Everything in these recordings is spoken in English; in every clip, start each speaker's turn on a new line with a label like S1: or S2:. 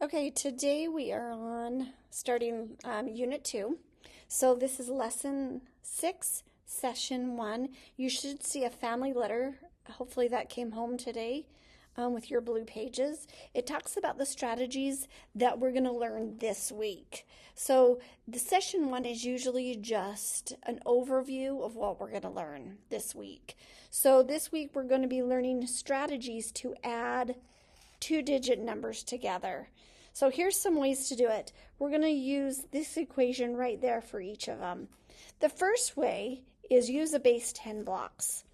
S1: Okay, today we are on starting Unit 2. So this is Lesson 6, Session 1. You should see a family letter. Hopefully that came home today with your blue pages. It talks about the strategies that we're going to learn this week. So the Session 1 is usually just an overview of what we're going to learn this week. So this week we're going to be learning strategies to add two-digit numbers together. So here's some ways to do it. We're going to use this equation right there for each of them. The first way is use a base 10 blocks.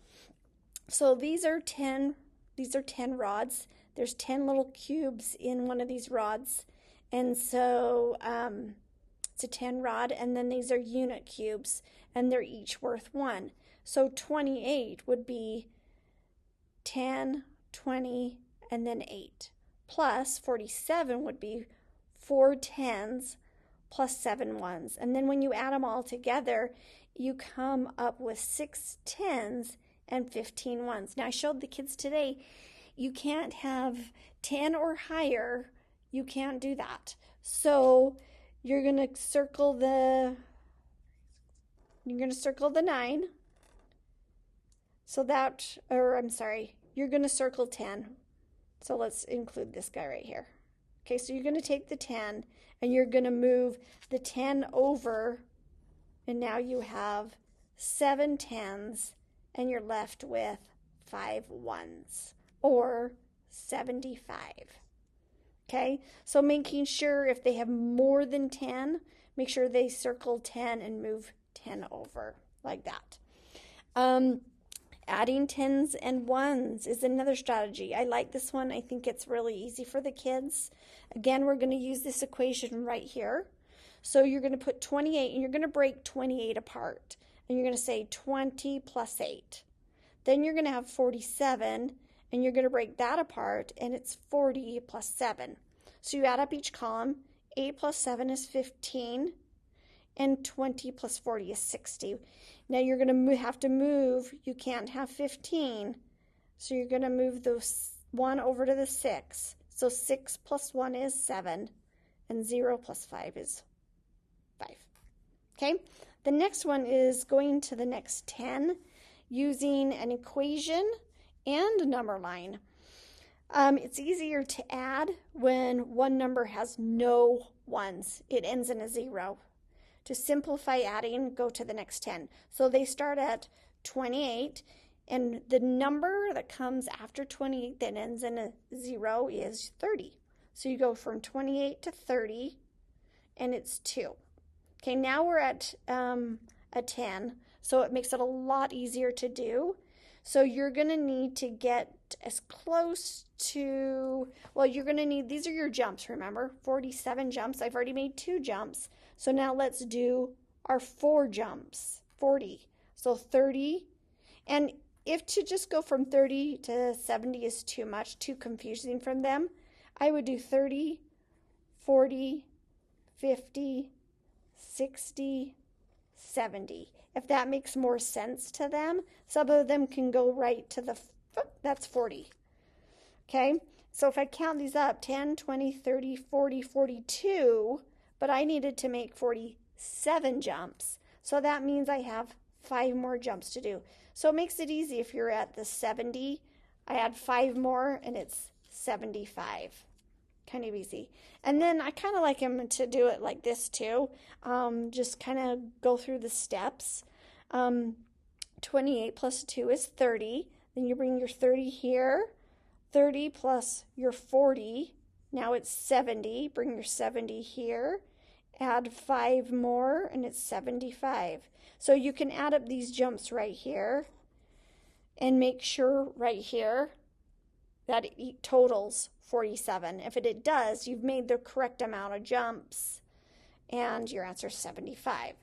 S1: So these are 10 rods. There's 10 little cubes in one of these rods. And so it's a 10 rod, and then these are unit cubes, and they're each worth 1. So 28 would be 10, 20, and then 8. Plus 47 would be 4 10s plus 7 1s. And then when you add them all together, you come up with 6 10s and 15 1s. Now I showed the kids today, you can't have 10 or higher. You can't do that. So you're going to circle the 9. So that, or I'm sorry, you're going to circle 10. So let's include this guy right here. Okay, so you're going to take the 10 and you're going to move the 10 over, and now you have 7 10s and you're left with 5 1s, or 75. Okay, so making sure if they have more than 10, make sure they circle 10 and move 10 over like that. Adding 10s and 1s is another strategy. I like this one. I think it's really easy for the kids. Again, we're going to use this equation right here. So you're going to put 28, and you're going to break 28 apart. And you're going to say 20 plus 8. Then you're going to have 47, and you're going to break that apart, and it's 40 plus 7. So you add up each column. 8 plus 7 is 15. And 20 plus 40 is 60. Now you're going to have to move. You can't have 15. So you're going to move the 1 over to the 6. So 6 plus 1 is 7. And 0 plus 5 is 5. Okay? The next one is going to the next 10 using an equation and a number line. It's easier to add when one number has no ones. It ends in a 0. To simplify adding, go to the next 10. So they start at 28, and the number that comes after 28 that ends in a 0 is 30. So you go from 28 to 30, and it's 2. Okay, now we're at a 10, so it makes it a lot easier to do. So you're going to need to get as close to, well, you're going to need, these are your jumps, remember? 47 jumps. I've already made 2 jumps. So now let's do our 4 jumps, 40. So 30. And if to just go from 30 to 70 is too much, too confusing for them, I would do 30, 40, 50, 60, 70. If that makes more sense to them, some of them can go right to the, that's 40. Okay, so if I count these up, 10, 20, 30, 40, 42, but I needed to make 47 jumps. So that means I have 5 more jumps to do. So it makes it easy if you're at the 70. I add 5 more and it's 75. Kind of easy. And then I kind of like him to do it like this too. Just kind of go through the steps. 28 plus 2 is 30. Then you bring your 30 here. 30 plus your 40. Now it's 70. Bring your 70 here. Add 5 more, and it's 75. So you can add up these jumps right here and make sure right here that it totals 47. If it does, you've made the correct amount of jumps, and your answer is 75.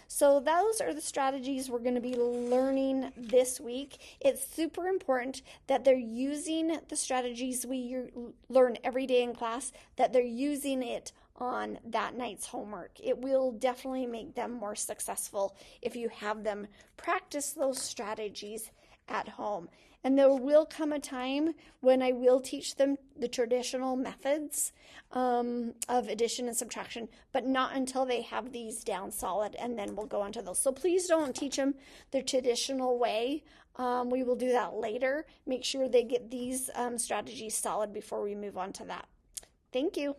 S1: So those are the strategies we're going to be learning this week. It's super important that they're using the strategies we learn every day in class, that they're using it on that night's homework. It will definitely make them more successful if you have them practice those strategies at home. And there will come a time when I will teach them the traditional methods of addition and subtraction, but not until they have these down solid, and then we'll go on to those. So please don't teach them the traditional way. We will do that later. Make sure they get these strategies solid before we move on to that. Thank you.